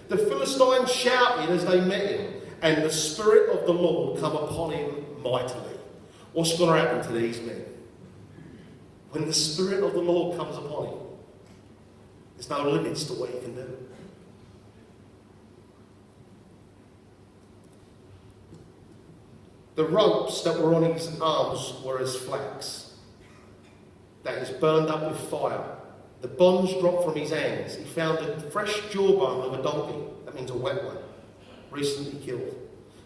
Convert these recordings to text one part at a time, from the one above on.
The Philistines shouted as they met him, and the Spirit of the Lord come upon him mightily. What's going to happen to these men? When the Spirit of the Lord comes upon him, there's no limits to what he can do. The ropes that were on his arms were as flax that is burned up with fire. The bonds dropped from his hands. He found a fresh jawbone of a donkey, that means a wet one, recently killed.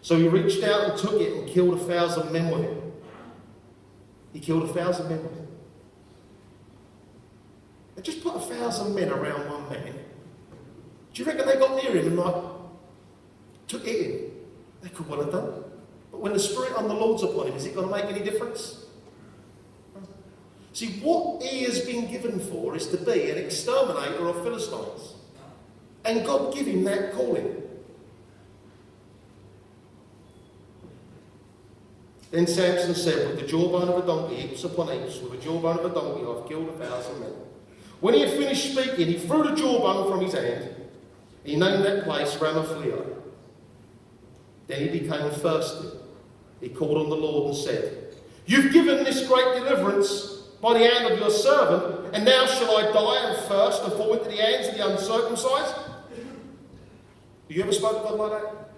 So he reached out and took it and killed 1,000 men with it. He killed 1,000 men with it. They just put 1,000 men around one man. Do you reckon they got near him and took it in? They could well have done. But when the Spirit of the Lord's upon him, is it going to make any difference? See, what he has been given for is to be an exterminator of Philistines. And God gave him that calling. Then Samson said, with the jawbone of a donkey, heaps upon heaps, with the jawbone of a donkey, I've killed 1,000 men. When he had finished speaking, he threw the jawbone from his hand. He named that place Ramaphleon. Then he became thirsty. He called on the Lord and said, you've given this great deliverance by the hand of your servant, and now shall I die and thirst and fall into the hands of the uncircumcised? Have you ever spoken to God like that?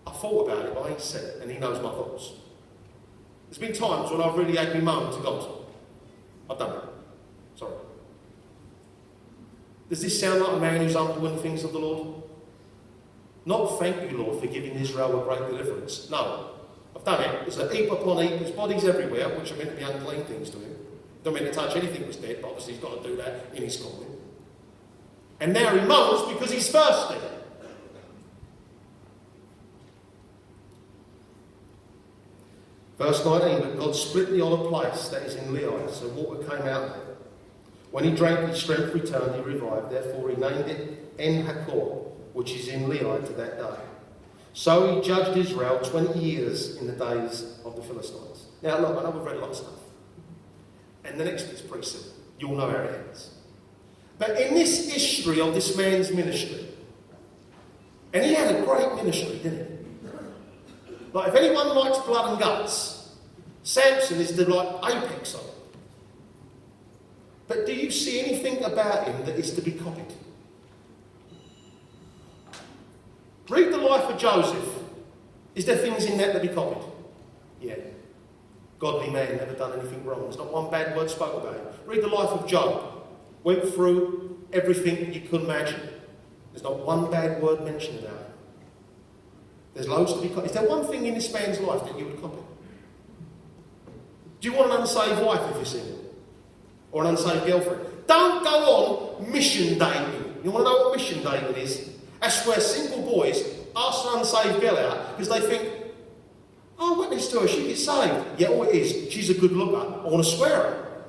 I thought about it, but I ain't said it, and he knows my thoughts. There's been times when I've really had me moan to God. I've done that. Sorry. Does this sound like a man who's humble in the things of the Lord? Not thank you, Lord, for giving Israel a great deliverance. No. I've done it. There's a heap upon heap. There's bodies everywhere, which are meant to be unclean things to him. Don't mean to touch anything that's dead, but obviously he's got to do that in his calling. And now he moans because he's thirsty. Verse 19, but God split the olive place that is in Lehi, so water came out there. When he drank, his strength returned, he revived. Therefore he named it En-Hakkore, which is in Lehi to that day. So he judged Israel 20 years in the days of the Philistines. Now look, I know we've read a lot of stuff. And the next bit's pretty simple. You'll know how it ends. But in this history of this man's ministry, and he had a great ministry, didn't he? Like, if anyone likes blood and guts, Samson is the apex of it. But do you see anything about him that is to be copied? Read the life of Joseph. Is there things in that to be copied? Yeah. Godly man, never done anything wrong. There's not one bad word spoken about him. Read the life of Job. Went through everything you could imagine. There's not one bad word mentioned about him. There's loads to be copied. Is there one thing in this man's life that you would copy? Do you want an unsaved wife if you're single? Or an unsaved girlfriend? Don't go on mission dating. You want to know what mission dating is? That's where single boys ask an unsaved girl out because they think, oh, witness to her, she gets saved. Yeah, all it is, she's a good looker. I want to swear her.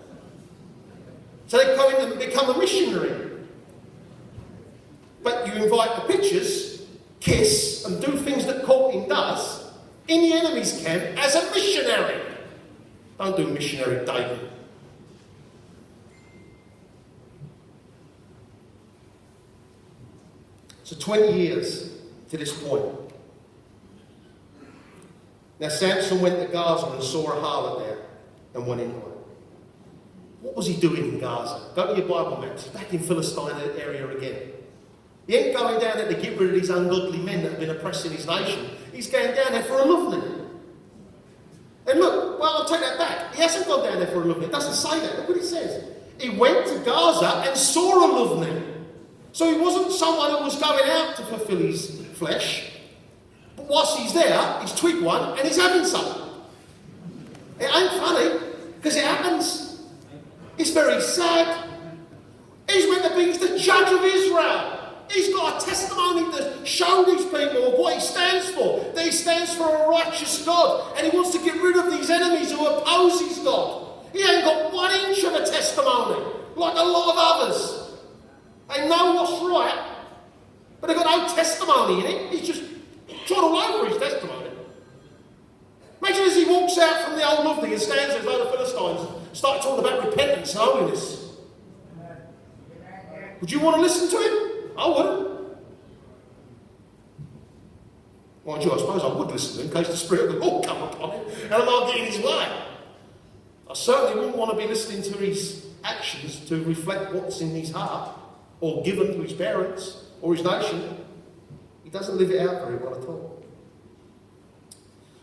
So they go in and become a missionary. But you invite the pictures, kiss, and do things that courting does in the enemy's camp as a missionary. Don't do missionary dating. So 20 years to this point. Now Samson went to Gaza and saw a harlot there and went into it. What was he doing in Gaza? Go to your Bible maps. Back in Philistine area again. He ain't going down there to get rid of these ungodly men that have been oppressing his nation. He's going down there for a lovely. And look, well, I'll take that back. He hasn't gone down there for a lovely. It doesn't say that. Look what it says. He went to Gaza and saw a lovely. So he wasn't someone who was going out to fulfill his flesh. But whilst he's there, he's twigged one and he's having some. It ain't funny, because it happens. It's very sad. He's meant to be the judge of Israel. He's got a testimony to show these people of what he stands for. That he stands for a righteous God. And he wants to get rid of these enemies who oppose his God. He ain't got 1 inch of a testimony, like a lot of others. They know what's right, but they've got no testimony in it. He's just trod all over his testimony. Imagine as he walks out from the old lovely and stands there as though the Philistines start talking about repentance and holiness. Would you want to listen to him? I wouldn't. Mind you, I suppose I would listen to him in case the Spirit of the Lord come upon him and I might get in his way. I certainly wouldn't want to be listening to his actions to reflect what's in his heart or given to his parents or his nation. He doesn't live it out very well at all.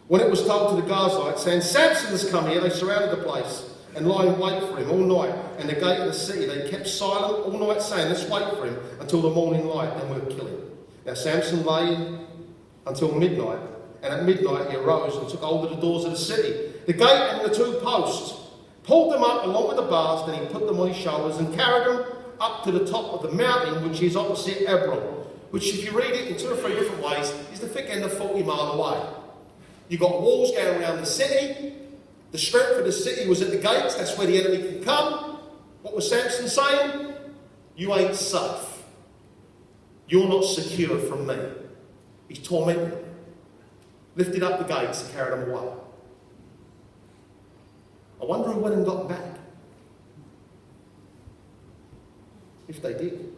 When it was told to the Gazites, saying, Samson has come here, they surrounded the place and lie in wait for him all night. And the gate of the city, they kept silent all night, saying, let's wait for him until the morning light, then we'll kill him. Now Samson lay until midnight, and at midnight he arose and took hold of the doors of the city, the gate and the two posts, pulled them up along with the bars, then he put them on his shoulders and carried them up to the top of the mountain, which is opposite Hebron, which, if you read it in 2 or 3 different ways, is the thick end of 40 miles away. You've got walls going around the city. The strength of the city was at the gates. That's where the enemy can come. What was Samson saying? You ain't safe. You're not secure from me. He's tormenting them. Lifted up the gates and carried them away. I wonder who went and got them back. If they did.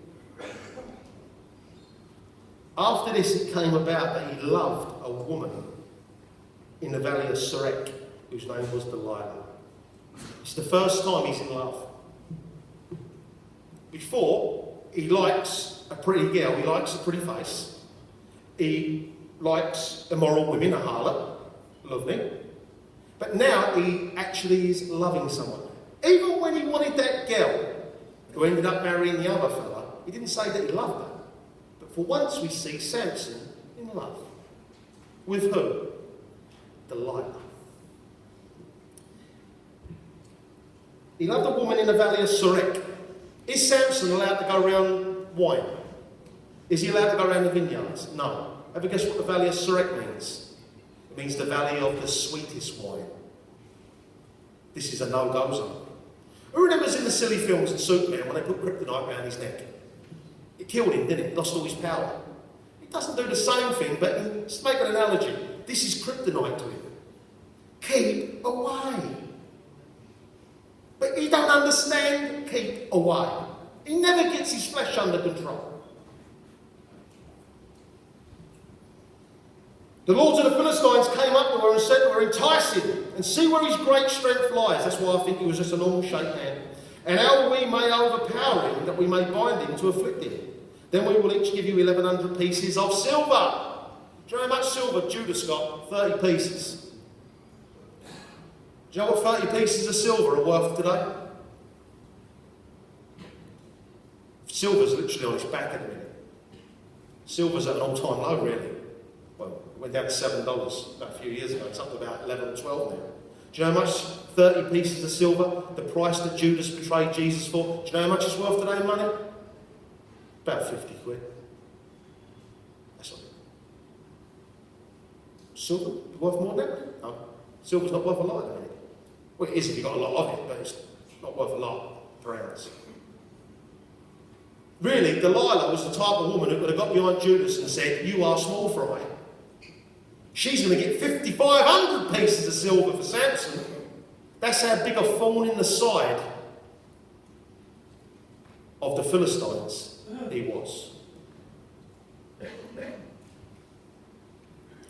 After this, it came about that he loved a woman in the valley of Sorek, whose name was Delilah. It's the first time he's in love. Before, he likes a pretty girl, he likes a pretty face, he likes immoral women, a harlot, lovely. But now he actually is loving someone. Even when he wanted that girl, who ended up marrying the other fella, he didn't say that he loved her. But for once we see Samson in love. With who? Delilah. He loved a woman in the valley of Sorek. Is Samson allowed to go around wine? Is he allowed to go around the vineyards? No. Have a guess what the valley of Sorek means? It means the valley of the sweetest wine. This is a no-go zone. Who remembers in the silly films in Superman when they put kryptonite around his neck? It killed him, didn't it? Lost all his power. It doesn't do the same thing, but let's make an analogy. This is kryptonite to him. Keep away. But he don't understand keep away. He never gets his flesh under control. The lords of the Philistines came up to her and said to her, entice him and see where his great strength lies. That's why I think he was just a normal shaped man. And how we may overpower him, that we may bind him to afflict him. Then we will each give you 1,100 pieces of silver. Do you know how much silver Judas got? 30 pieces. Do you know what 30 pieces of silver are worth today? Silver's literally on its back at the minute. Silver's at an all-time low, really. Well, it went down to $7 about a few years ago. It's up to about 11 or 12 now. Do you know how much 30 pieces of silver, the price that Judas betrayed Jesus for? Do you know how much it's worth today in money? About 50 quid. That's all. Silver worth more than that? No. Silver's not worth a lot at the minute. Well, it is if you've got a lot of it, but it's not worth a lot per ounce. Really, Delilah was the type of woman who would have got behind Judas and said, you are small fry. She's going to get 5,500 pieces of silver for Samson. That's how big a thorn in the side of the Philistines he was.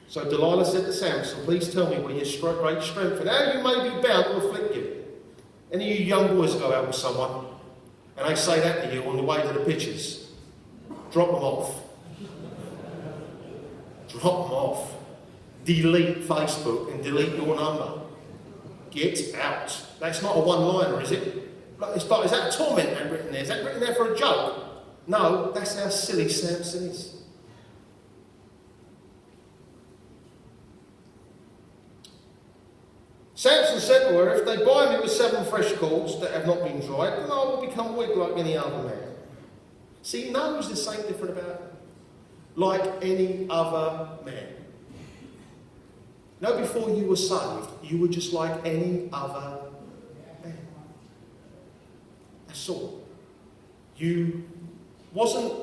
So Delilah said to Samson, please tell me where your great strength and how you may be bound to afflict you. Any of you young boys go out with someone and they say that to you on the way to the pictures, drop them off. Drop them off. Delete Facebook and delete your number. Get out. That's not a one-liner, is it? Is that a torment man written there? Is that written there for a joke? No, that's how silly Samson is. Samson said to her, if they bind me with 7 fresh cords that have not been dried, then I will become weak like any other man. See, he knows there's something different about him. Like any other man. No, before you were saved, you were just like any other man. That's all. You wasn't...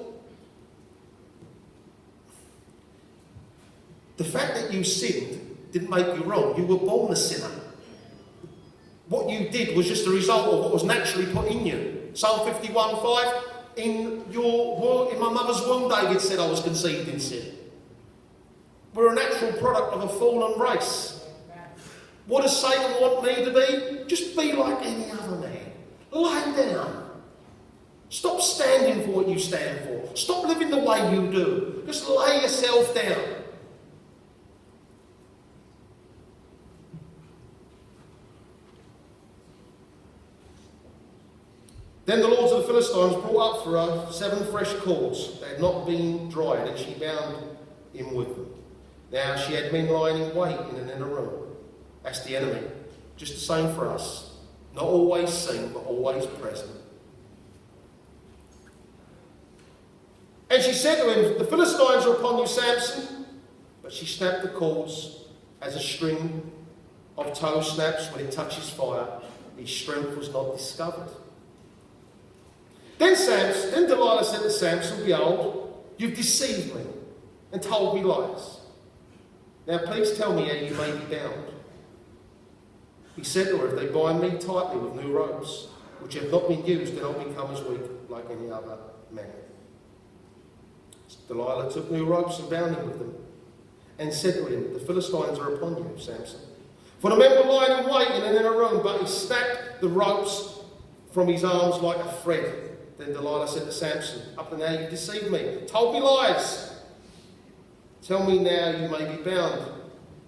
The fact that you sinned didn't make you wrong. You were born a sinner. What you did was just a result of what was naturally put in you. Psalm 51:5, in my mother's womb, David said I was conceived in sin. We're a natural product of a fallen race. What does Satan want me to be? Just be like any other man. Lay down. Stop standing for what you stand for. Stop living the way you do. Just lay yourself down. Then the lords of the Philistines brought up for her 7 fresh cords that had not been dried, and she bound him with them. Now she had men lying in wait in an inner room. That's the enemy. Just the same for us. Not always seen, but always present. And she said to him, the Philistines are upon you, Samson. But she snapped the cords as a string of tow snaps when it touches fire. His strength was not discovered. Then Delilah said to Samson, behold, you've deceived me and told me lies. Now please tell me how you may be bound. He said to her, if they bind me tightly with new ropes, which have not been used, then I'll become as weak like any other man. Delilah took new ropes and bound him with them, and said to him, the Philistines are upon you, Samson. For the men were lying in wait in an inner room, but he snapped the ropes from his arms like a thread. Then Delilah said to Samson, up to now you've deceived me, told me lies. Tell me now you may be bound.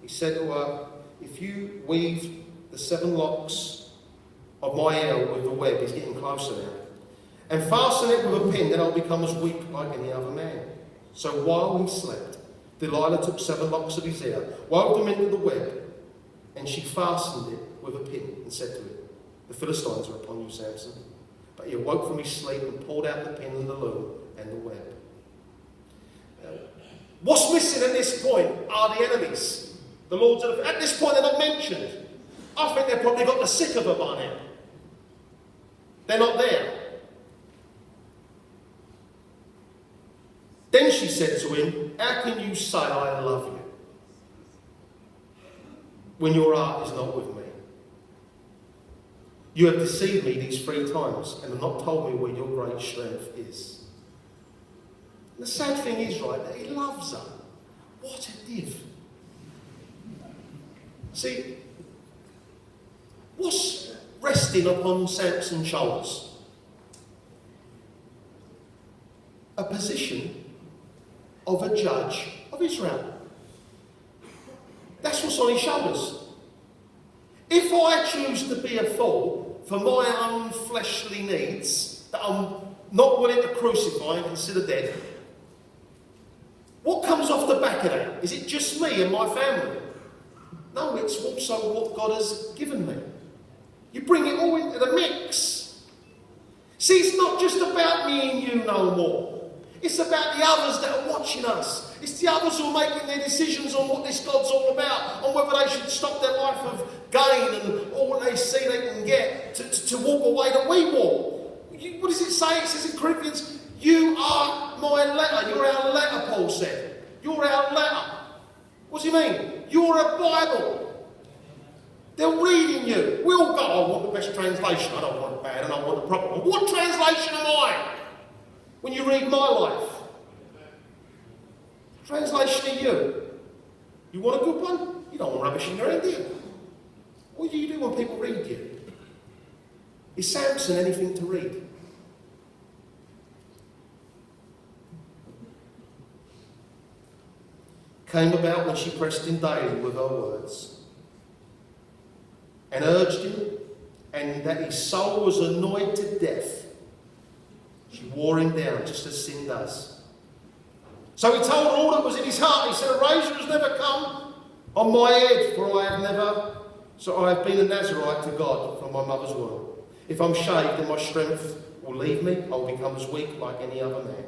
He said to her, if you weave the 7 locks of my hair with the web, he's getting closer now, and fasten it with a pin, then I'll become as weak like any other man. So while he slept, Delilah took 7 locks of his hair, wove them into the web, and she fastened it with a pin and said to him, the Philistines are upon you, Samson. But he awoke from his sleep and pulled out the pin and the loom and the web. What's missing at this point are the enemies. The lords of at this point they're not mentioned. I think they've probably got the sick of her by now. They're not there. Then she said to him, how can you say I love you when your heart is not with me? You have deceived me these 3 times and have not told me where your great strength is. And the sad thing is, right, that he loves her. What a div. See, what's resting upon Samson's shoulders? A position of a judge of Israel. That's what's on his shoulders. If I choose to be a fool for my own fleshly needs that I'm not willing to crucify and consider dead, what comes off the back of that? Is it just me and my family? No, it's also what God has given me. You bring it all into the mix. See, it's not just about me and you no more. It's about the others that are watching us. It's the others who are making their decisions on what this God's all about, on whether they should stop their life of gain and all what they see they can get to walk away that we walk. What does it say? It says in Corinthians, you are my letter. You're our letter, Paul said. You're our letter. What does he mean? You're a Bible. They're reading you. We all go, I want the best translation. I don't want it bad and I want the proper one. What translation am I? When you read my life. Translation of you. You want a good one? You don't want rubbish in your head, do you? What do you do when people read you? Is Samson anything to read? Came about when she pressed him daily with her words and urged him, and that his soul was annoyed to death. She wore him down just as sin does. So he told her all that was in his heart. He said, a razor has never come on my head, for I have been a Nazarite to God from my mother's womb. If I'm shaved, then my strength will leave me. I'll become as weak like any other man.